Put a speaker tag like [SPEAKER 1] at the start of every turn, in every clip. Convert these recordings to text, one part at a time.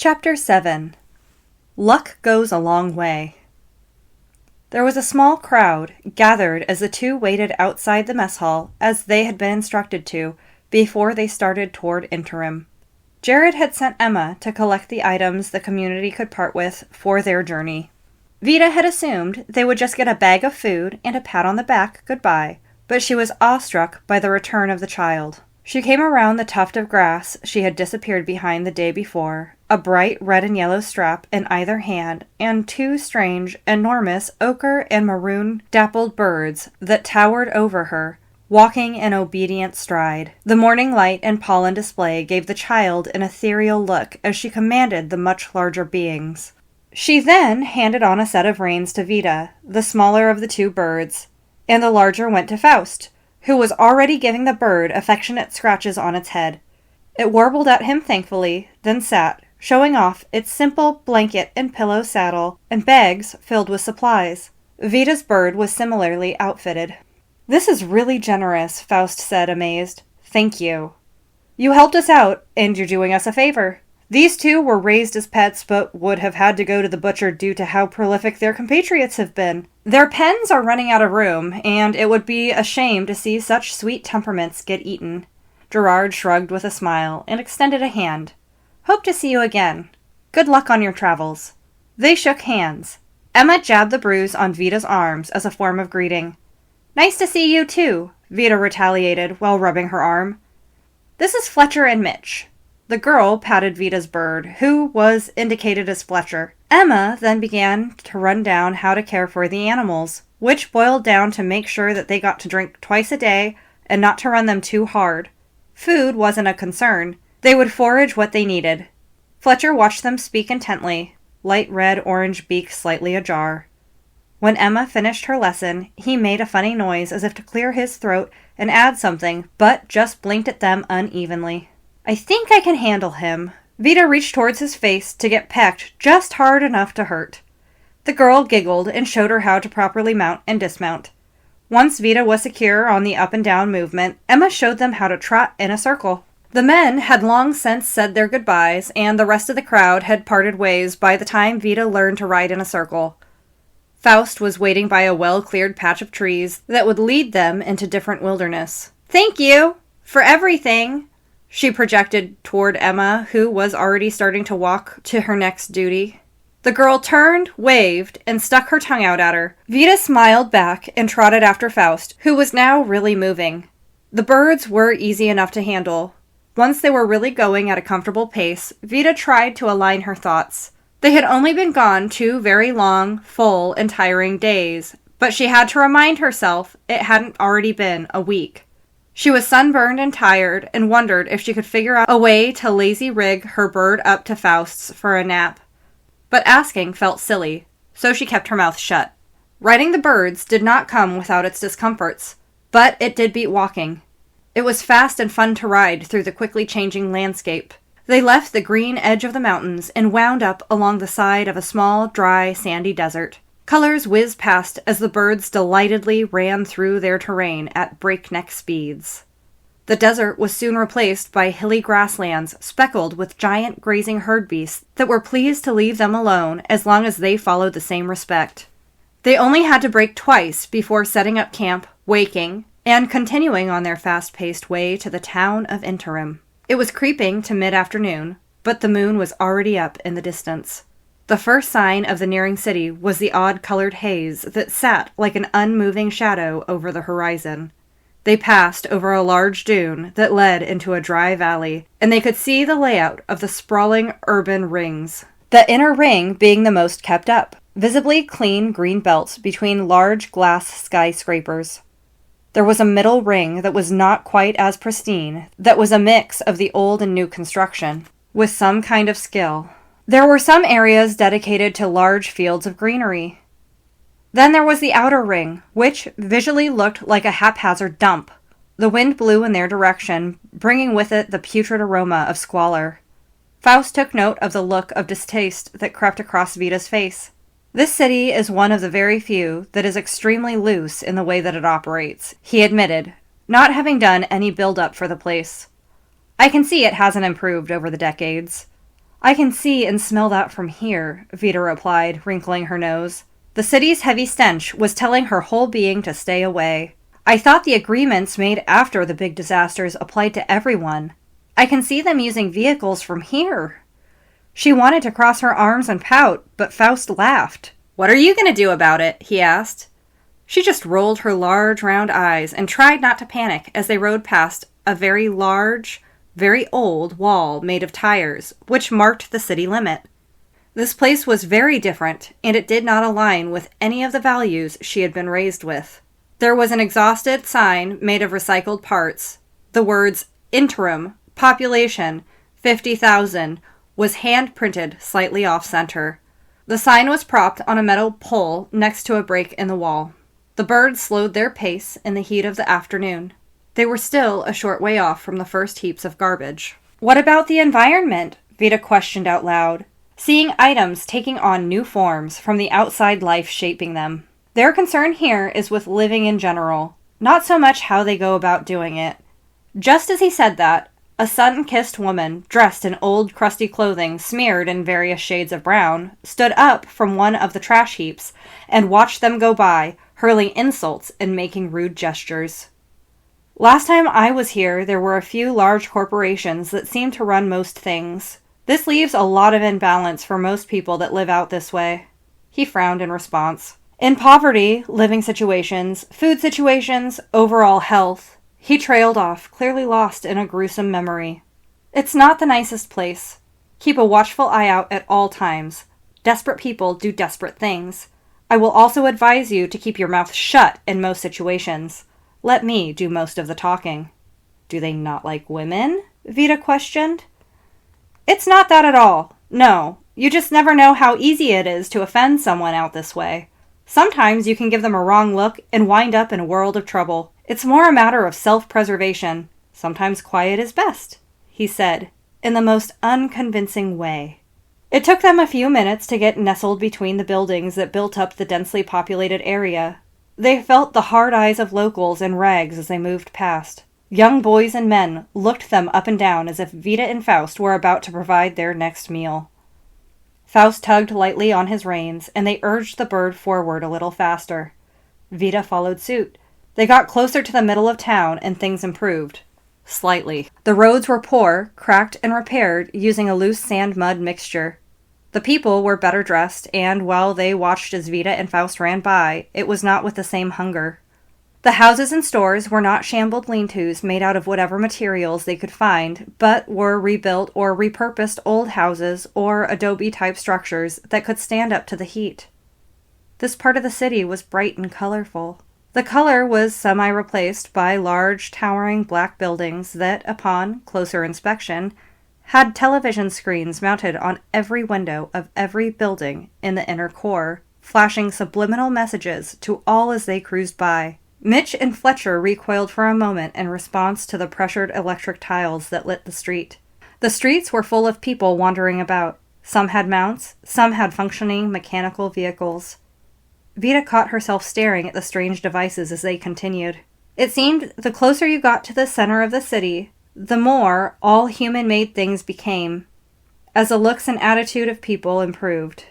[SPEAKER 1] Chapter 7. Luck Goes a Long Way. There was a small crowd gathered as the two waited outside the mess hall, as they had been instructed to, before they started toward interim. Jared had sent Emma to collect the items the community could part with for their journey. Vita had assumed they would just get a bag of food and a pat on the back goodbye, but she was awestruck by the return of the child. She came around the tuft of grass she had disappeared behind the day before, a bright red and yellow strap in either hand, and two strange, enormous ochre and maroon dappled birds that towered over her, walking in obedient stride. The morning light and pollen display gave the child an ethereal look as she commanded the much larger beings. She then handed on a set of reins to Vita, the smaller of the two birds, and the larger went to Faust, who was already giving the bird affectionate scratches on its head. It warbled at him thankfully, then sat, showing off its simple blanket and pillow saddle and bags filled with supplies. Vita's bird was similarly outfitted. "This is really generous," Faust said, amazed. "Thank you. You helped us out, and you're doing us a favor. These two were raised as pets, but would have had to go to the butcher due to how prolific their compatriots have been. Their pens are running out of room, and it would be a shame to see such sweet temperaments get eaten." Gerard shrugged with a smile and extended a hand. "Hope to see you again. Good luck on your travels." They shook hands. Emma jabbed the bruise on Vita's arms as a form of greeting. "Nice to see you, too," Vita retaliated while rubbing her arm. "This is Fletcher and Mitch." The girl patted Vita's bird, who was indicated as Fletcher. Emma then began to run down how to care for the animals, which boiled down to make sure that they got to drink twice a day and not to run them too hard. Food wasn't a concern. They would forage what they needed. Fletcher watched them speak intently, light red-orange beak slightly ajar. When Emma finished her lesson, he made a funny noise as if to clear his throat and add something, but just blinked at them unevenly. "I think I can handle him." Vita reached towards his face to get pecked just hard enough to hurt. The girl giggled and showed her how to properly mount and dismount. Once Vita was secure on the up and down movement, Emma showed them how to trot in a circle. The men had long since said their goodbyes, and the rest of the crowd had parted ways by the time Vita learned to ride in a circle. Faust was waiting by a well-cleared patch of trees that would lead them into different wilderness. "Thank you for everything," she projected toward Emma, who was already starting to walk to her next duty. The girl turned, waved, and stuck her tongue out at her. Vita smiled back and trotted after Faust, who was now really moving. The birds were easy enough to handle. Once they were really going at a comfortable pace, Vita tried to align her thoughts. They had only been gone 2 very long, full, and tiring days, but she had to remind herself it hadn't already been a week. She was sunburned and tired, and wondered if she could figure out a way to lazy rig her bird up to Faust's for a nap. But asking felt silly, so she kept her mouth shut. Riding the birds did not come without its discomforts, but it did beat walking. It was fast and fun to ride through the quickly changing landscape. They left the green edge of the mountains and wound up along the side of a small, dry, sandy desert. Colors whizzed past as the birds delightedly ran through their terrain at breakneck speeds. The desert was soon replaced by hilly grasslands speckled with giant grazing herd beasts that were pleased to leave them alone as long as they followed the same respect. They only had to break twice before setting up camp, waking, and continuing on their fast-paced way to the town of Interim. It was creeping to mid-afternoon, but the moon was already up in the distance. The first sign of the nearing city was the odd-colored haze that sat like an unmoving shadow over the horizon. They passed over a large dune that led into a dry valley, and they could see the layout of the sprawling urban rings, the inner ring being the most kept up, visibly clean green belts between large glass skyscrapers. There was a middle ring that was not quite as pristine, that was a mix of the old and new construction, with some kind of skill. There were some areas dedicated to large fields of greenery. Then there was the outer ring, which visually looked like a haphazard dump. The wind blew in their direction, bringing with it the putrid aroma of squalor. Faust took note of the look of distaste that crept across Vita's face. "This city is one of the very few that is extremely loose in the way that it operates," he admitted, not having done any build-up for the place. "I can see it hasn't improved over the decades. I can see and smell that from here, Vita replied, wrinkling her nose. The city's heavy stench was telling her whole being to stay away. I thought the agreements made after the big disasters applied to everyone. I can see them using vehicles from here. She wanted to cross her arms and pout, but Faust laughed. What are you going to do about it? He asked. She just rolled her large, round eyes and tried not to panic as they rode past a very large, very old wall made of tires, which marked the city limit. This place was very different, and it did not align with any of the values she had been raised with. There was an exhausted sign made of recycled parts. The words, interim, population, 50,000, was hand-printed slightly off-center. The sign was propped on a metal pole next to a break in the wall. The birds slowed their pace in the heat of the afternoon. They were still a short way off from the first heaps of garbage. What about the environment? Vita questioned out loud, seeing items taking on new forms from the outside life shaping them. Their concern here is with living in general, not so much how they go about doing it. Just as he said that, a sun-kissed woman, dressed in old, crusty clothing smeared in various shades of brown, stood up from one of the trash heaps and watched them go by, hurling insults and making rude gestures. Last time I was here, there were a few large corporations that seemed to run most things. This leaves a lot of imbalance for most people that live out this way. He frowned in response. In poverty, living situations, food situations, overall health, he trailed off, clearly lost in a gruesome memory. It's not the nicest place. Keep a watchful eye out at all times. Desperate people do desperate things. I will also advise you to keep your mouth shut in most situations. Let me do most of the talking. Do they not like women? Vita questioned. It's not that at all. No, you just never know how easy it is to offend someone out this way. Sometimes you can give them a wrong look and wind up in a world of trouble. It's more a matter of self-preservation. Sometimes quiet is best, he said, in the most unconvincing way. It took them a few minutes to get nestled between the buildings that built up the densely populated area. They felt the hard eyes of locals in rags as they moved past. Young boys and men looked them up and down as if Vita and Faust were about to provide their next meal. Faust tugged lightly on his reins, and they urged the bird forward a little faster. Vita followed suit. They got closer to the middle of town, and things improved. Slightly. The roads were poor, cracked and repaired using a loose sand-mud mixture. The people were better dressed, and while they watched as Vita and Faust ran by, it was not with the same hunger. The houses and stores were not shambled lean-tos made out of whatever materials they could find, but were rebuilt or repurposed old houses or adobe-type structures that could stand up to the heat. This part of the city was bright and colorful. The color was semi-replaced by large, towering black buildings that, upon closer inspection, had television screens mounted on every window of every building in the inner core, flashing subliminal messages to all as they cruised by. Mitch and Fletcher recoiled for a moment in response to the pressured electric tiles that lit the street. The streets were full of people wandering about. Some had mounts, some had functioning mechanical vehicles. Vita caught herself staring at the strange devices as they continued. It seemed the closer you got to the center of the city, the more all human-made things became, as the looks and attitude of people improved.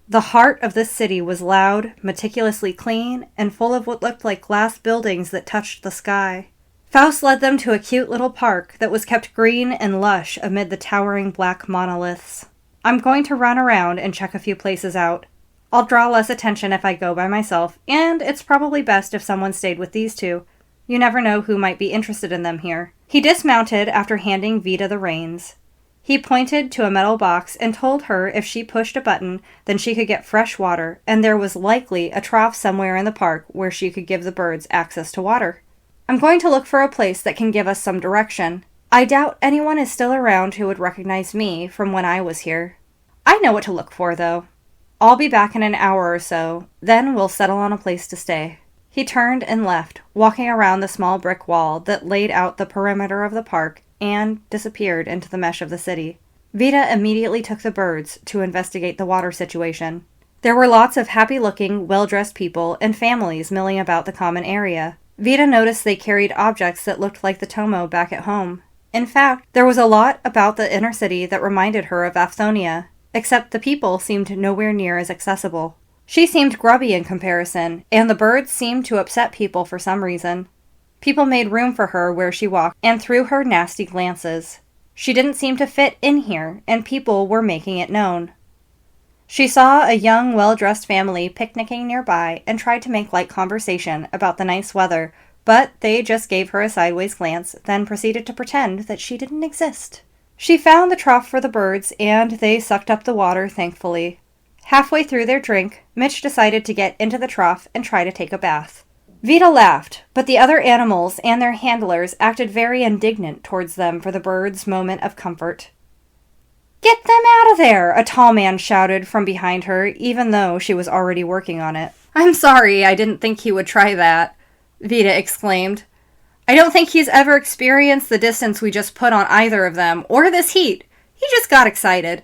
[SPEAKER 1] The heart of this city was loud, meticulously clean, and full of what looked like glass buildings that touched the sky. Faust led them to a cute little park that was kept green and lush amid the towering black monoliths. I'm going to run around and check a few places out. I'll draw less attention if I go by myself, and it's probably best if someone stayed with these two. You never know who might be interested in them here. He dismounted after handing Vita the reins. He pointed to a metal box and told her if she pushed a button, then she could get fresh water, and there was likely a trough somewhere in the park where she could give the birds access to water. I'm going to look for a place that can give us some direction. I doubt anyone is still around who would recognize me from when I was here. I know what to look for, though. I'll be back in an hour or so, then we'll settle on a place to stay. He turned and left, walking around the small brick wall that laid out the perimeter of the park and disappeared into the mesh of the city. Vita immediately took the birds to investigate the water situation. There were lots of happy-looking, well-dressed people and families milling about the common area. Vita noticed they carried objects that looked like the Tomo back at home. In fact, there was a lot about the inner city that reminded her of Aphthonia, except the people seemed nowhere near as accessible. She seemed grubby in comparison, and the birds seemed to upset people for some reason. People made room for her where she walked and threw her nasty glances. She didn't seem to fit in here, and people were making it known. She saw a young, well-dressed family picnicking nearby and tried to make light conversation about the nice weather, but they just gave her a sideways glance, then proceeded to pretend that she didn't exist. She found the trough for the birds, and they sucked up the water thankfully. Halfway through their drink, Mitch decided to get into the trough and try to take a bath. Vita laughed, but the other animals and their handlers acted very indignant towards them for the birds' moment of comfort. "Get them out of there!" a tall man shouted from behind her, even though she was already working on it. "I'm sorry, I didn't think he would try that," Vita exclaimed. "I don't think he's ever experienced the distance we just put on either of them, or this heat. He just got excited."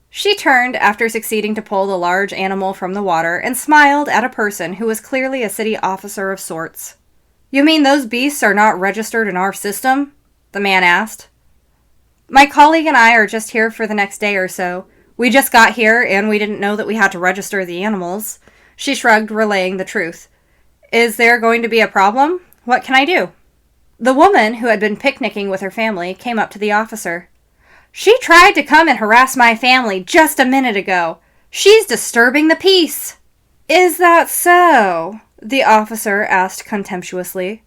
[SPEAKER 1] She turned after succeeding to pull the large animal from the water and smiled at a person who was clearly a city officer of sorts. "You mean those beasts are not registered in our system?" the man asked. "My colleague and I are just here for the next day or so. We just got here, and we didn't know that we had to register the animals." She shrugged, relaying the truth. "Is there going to be a problem? What can I do?" The woman, who had been picnicking with her family, came up to the officer. "She tried to come and harass my family just a minute ago. She's disturbing the peace." "Is that so?" the officer asked contemptuously.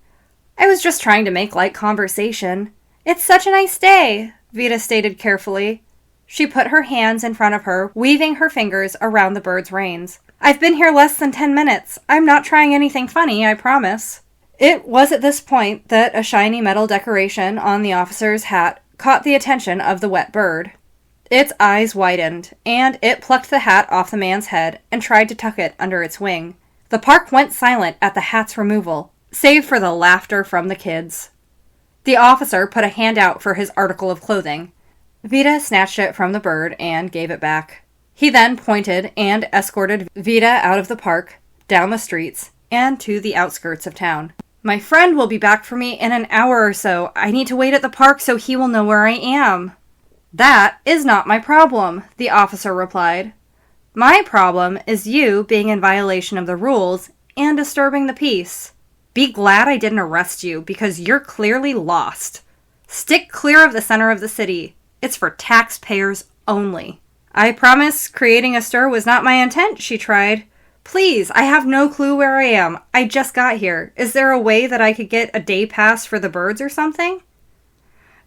[SPEAKER 1] "I was just trying to make light conversation. It's such a nice day," Vita stated carefully. She put her hands in front of her, weaving her fingers around the bird's reins. "I've been here less than 10 minutes. I'm not trying anything funny, I promise." It was at this point that a shiny metal decoration on the officer's hat caught the attention of the wet bird. Its eyes widened, and it plucked the hat off the man's head and tried to tuck it under its wing. The park went silent at the hat's removal, save for the laughter from the kids. The officer put a hand out for his article of clothing. Vita snatched it from the bird and gave it back. He then pointed and escorted Vita out of the park, down the streets, and to the outskirts of town. "My friend will be back for me in an hour or so. I need to wait at the park so he will know where I am." "That is not my problem," the officer replied. "My problem is you being in violation of the rules and disturbing the peace. Be glad I didn't arrest you, because you're clearly lost. Stick clear of the center of the city. It's for taxpayers only." "I promise creating a stir was not my intent," she tried. "Please, I have no clue where I am. I just got here. Is there a way that I could get a day pass for the birds or something?"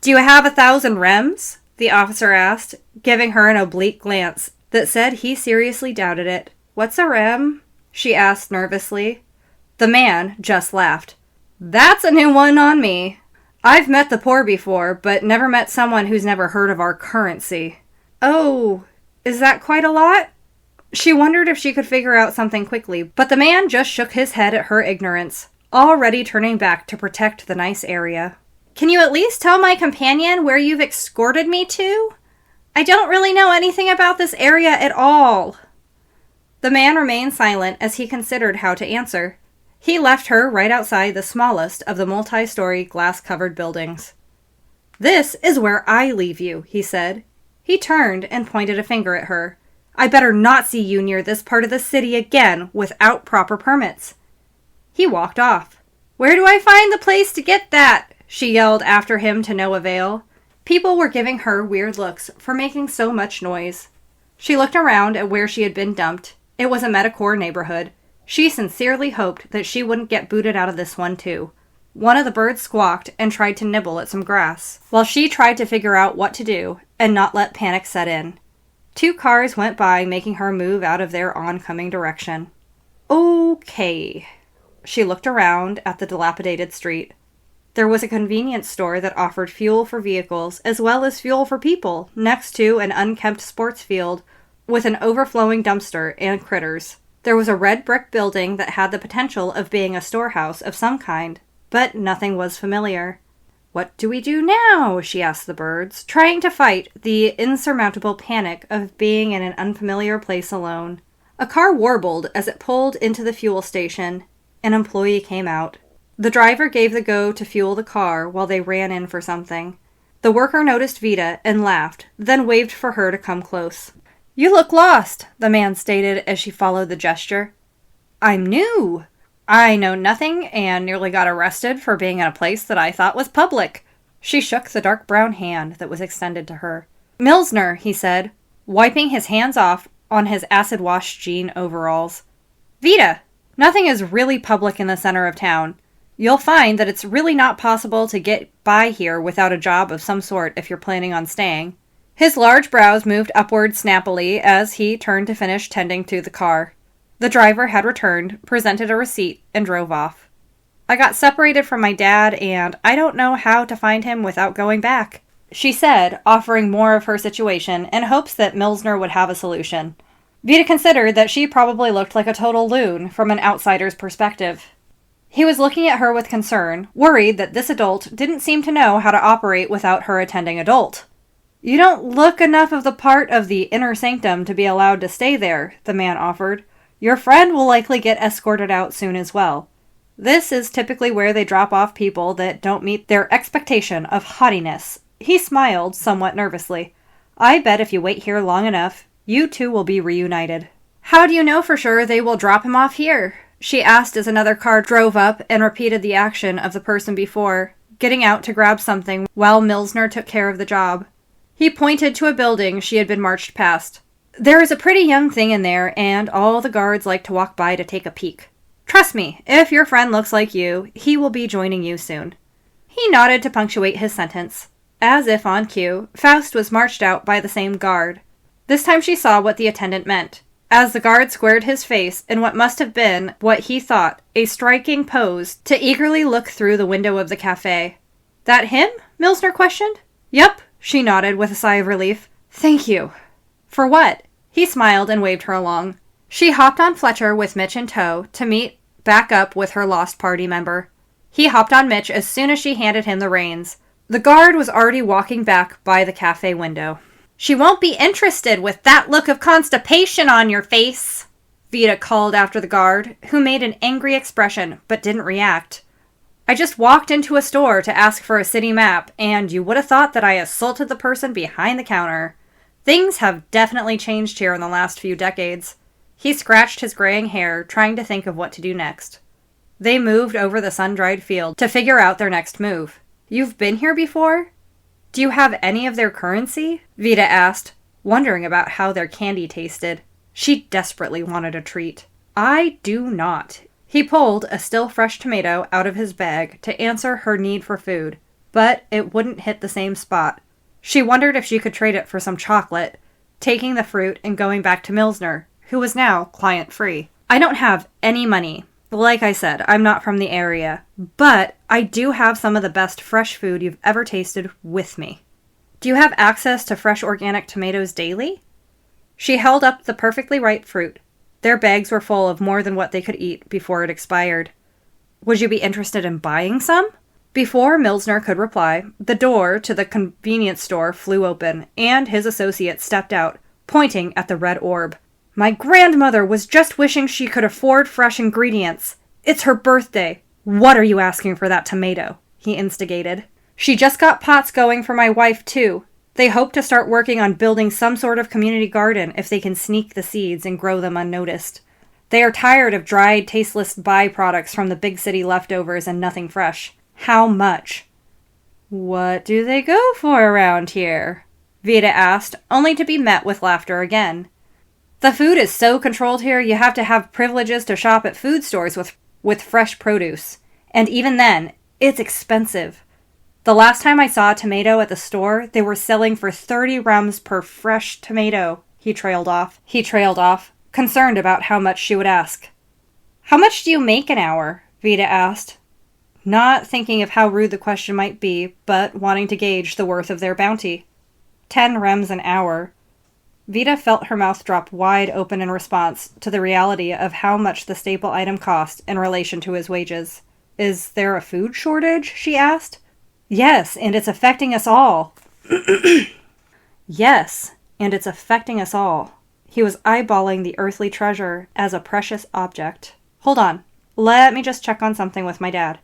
[SPEAKER 1] "Do you have 1,000 rems?" the officer asked, giving her an oblique glance that said he seriously doubted it. "What's a rem?" she asked nervously. The man just laughed. "That's a new one on me. I've met the poor before, but never met someone who's never heard of our currency." "Oh, is that quite a lot?" She wondered if she could figure out something quickly, but the man just shook his head at her ignorance, already turning back to protect the nice area. "Can you at least tell my companion where you've escorted me to? I don't really know anything about this area at all." The man remained silent as he considered how to answer. He left her right outside the smallest of the multi-story glass-covered buildings. "This is where I leave you," he said. He turned and pointed a finger at her. "I better not see you near this part of the city again without proper permits." He walked off. "Where do I find the place to get that?" she yelled after him to no avail. People were giving her weird looks for making so much noise. She looked around at where she had been dumped. It was a Metacore neighborhood. She sincerely hoped that she wouldn't get booted out of this one too. One of the birds squawked and tried to nibble at some grass, while she tried to figure out what to do and not let panic set in. 2 cars went by, making her move out of their oncoming direction. Okay. She looked around at the dilapidated street. There was a convenience store that offered fuel for vehicles as well as fuel for people next to an unkempt sports field with an overflowing dumpster and critters. There was a red brick building that had the potential of being a storehouse of some kind, but nothing was familiar. "What do we do now?" she asked the birds, trying to fight the insurmountable panic of being in an unfamiliar place alone. A car warbled as it pulled into the fuel station. An employee came out. The driver gave the go to fuel the car while they ran in for something. The worker noticed Vita and laughed, then waved for her to come close. "You look lost," the man stated as she followed the gesture. "I'm new. I know nothing and nearly got arrested for being in a place that I thought was public." She shook the dark brown hand that was extended to her. "Milsner," he said, wiping his hands off on his acid-washed jean overalls. "Vita, nothing is really public in the center of town. You'll find that it's really not possible to get by here without a job of some sort if you're planning on staying." His large brows moved upward snappily as he turned to finish tending to the car. The driver had returned, presented a receipt, and drove off. "I got separated from my dad, and I don't know how to find him without going back," she said, offering more of her situation in hopes that Milsner would have a solution. Vita considered that she probably looked like a total loon from an outsider's perspective. He was looking at her with concern, worried that this adult didn't seem to know how to operate without her attending adult. "You don't look enough of the part of the inner sanctum to be allowed to stay there," the man offered. "Your friend will likely get escorted out soon as well. This is typically where they drop off people that don't meet their expectation of haughtiness." He smiled somewhat nervously. "I bet if you wait here long enough, you two will be reunited." "How do you know for sure they will drop him off here?" she asked as another car drove up and repeated the action of the person before, getting out to grab something while Milsner took care of the job. He pointed to a building she had been marched past. "There is a pretty young thing in there, and all the guards like to walk by to take a peek. Trust me, if your friend looks like you, he will be joining you soon." He nodded to punctuate his sentence. As if on cue, Faust was marched out by the same guard. This time she saw what the attendant meant, as the guard squared his face in what must have been what he thought a striking pose to eagerly look through the window of the cafe. "That him?" Milsner questioned. "Yup," she nodded with a sigh of relief. "Thank you." "For what?" He smiled and waved her along. She hopped on Fletcher with Mitch in tow to meet back up with her lost party member. He hopped on Mitch as soon as she handed him the reins. The guard was already walking back by the cafe window. "She won't be interested with that look of constipation on your face," Vita called after the guard, who made an angry expression but didn't react. "I just walked into a store to ask for a city map, and you would have thought that I assaulted the person behind the counter. Things have definitely changed here in the last few decades." He scratched his graying hair, trying to think of what to do next. They moved over the sun-dried field to figure out their next move. "You've been here before? Do you have any of their currency?" Vita asked, wondering about how their candy tasted. She desperately wanted a treat. "I do not." He pulled a still fresh tomato out of his bag to answer her need for food, but it wouldn't hit the same spot. She wondered if she could trade it for some chocolate, taking the fruit and going back to Milsner, who was now client-free. "I don't have any money. Like I said, I'm not from the area, but I do have some of the best fresh food you've ever tasted with me. Do you have access to fresh organic tomatoes daily?" She held up the perfectly ripe fruit. Their bags were full of more than what they could eat before it expired. "Would you be interested in buying some?" Before Milsner could reply, the door to the convenience store flew open, and his associate stepped out, pointing at the red orb. "My grandmother was just wishing she could afford fresh ingredients. It's her birthday. What are you asking for that tomato?" he instigated. "She just got pots going for my wife, too. They hope to start working on building some sort of community garden if they can sneak the seeds and grow them unnoticed. They are tired of dried, tasteless byproducts from the big city leftovers and nothing fresh. How much?" "What do they go for around here?" Vita asked, only to be met with laughter again. "The food is so controlled here you have to have privileges to shop at food stores with fresh produce. And even then, it's expensive. The last time I saw a tomato at the store, they were selling for 30 rems per fresh tomato." He trailed off, concerned about how much she would ask. "How much do you make an hour?" Vita asked, not thinking of how rude the question might be, but wanting to gauge the worth of their bounty. 10 rems an hour. Vita felt her mouth drop wide open in response to the reality of how much the staple item cost in relation to his wages. "Is there a food shortage?" she asked. "Yes, and it's affecting us all." "Yes, and it's affecting us all." He was eyeballing the earthly treasure as a precious object. "Hold on. Let me just check on something with my dad."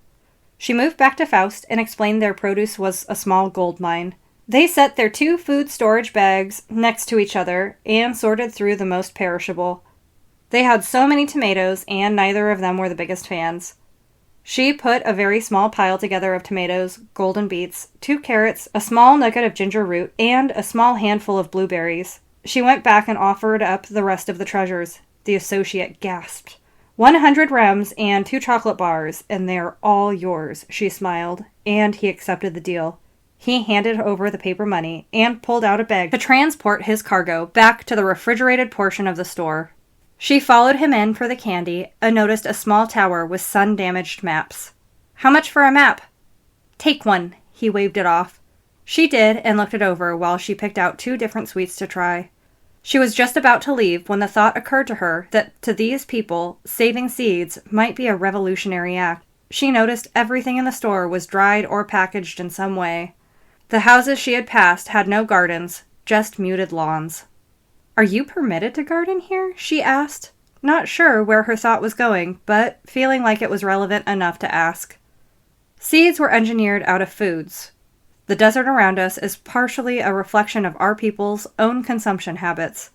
[SPEAKER 1] She moved back to Faust and explained their produce was a small gold mine. They set their 2 food storage bags next to each other and sorted through the most perishable. They had so many tomatoes, and neither of them were the biggest fans. She put a very small pile together of tomatoes, golden beets, 2 carrots, a small nugget of ginger root, and a small handful of blueberries. She went back and offered up the rest of the treasures. The associate gasped. 100 rems and 2 chocolate bars, and they're all yours, she smiled, and he accepted the deal. He handed over the paper money and pulled out a bag to transport his cargo back to the refrigerated portion of the store. She followed him in for the candy and noticed a small tower with sun-damaged maps. "How much for a map?" "Take one." He waved it off. She did and looked it over while she picked out 2 different sweets to try. She was just about to leave when the thought occurred to her that to these people, saving seeds might be a revolutionary act. She noticed everything in the store was dried or packaged in some way. The houses she had passed had no gardens, just muted lawns. "Are you permitted to garden here?" she asked, not sure where her thought was going, but feeling like it was relevant enough to ask. Seeds were engineered out of foods. The desert around us is partially a reflection of our people's own consumption habits.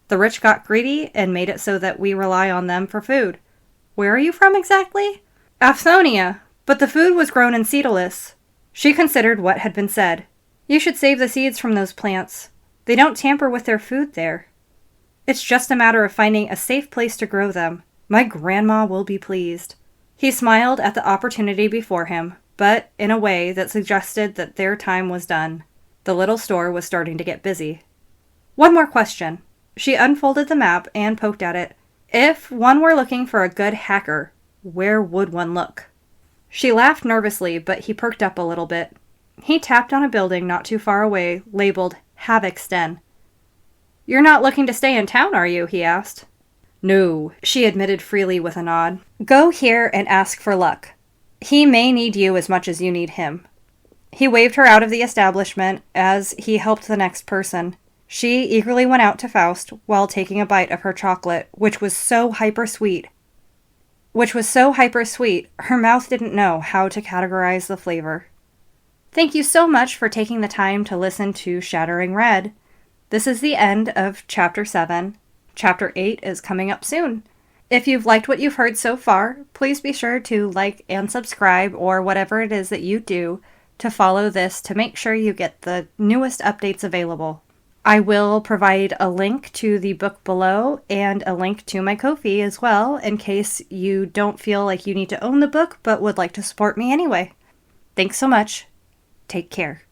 [SPEAKER 1] The rich got greedy and made it so that we rely on them for food. "Where are you from exactly?" "Afthonia, but the food was grown in Seedalis." She considered what had been said. "You should save the seeds from those plants. They don't tamper with their food there. It's just a matter of finding a safe place to grow them. My grandma will be pleased." He smiled at the opportunity before him, but in a way that suggested that their time was done. The little store was starting to get busy. "One more question." She unfolded the map and poked at it. "If one were looking for a good hacker, where would one look?" She laughed nervously, but he perked up a little bit. He tapped on a building not too far away, labeled Havoc's Den. "You're not looking to stay in town, are you?" he asked. "No," she admitted freely with a nod. "Go here and ask for Luck. He may need you as much as you need him." He waved her out of the establishment as he helped the next person. She eagerly went out to Faust while taking a bite of her chocolate, which was so hyper sweet, her mouth didn't know how to categorize the flavor. Thank you so much for taking the time to listen to Shattering Red. This is the end of Chapter 7. Chapter 8 is coming up soon. If you've liked what you've heard so far, please be sure to like and subscribe or whatever it is that you do to follow this to make sure you get the newest updates available. I will provide a link to the book below and a link to my Kofi as well in case you don't feel like you need to own the book but would like to support me anyway. Thanks so much. Take care.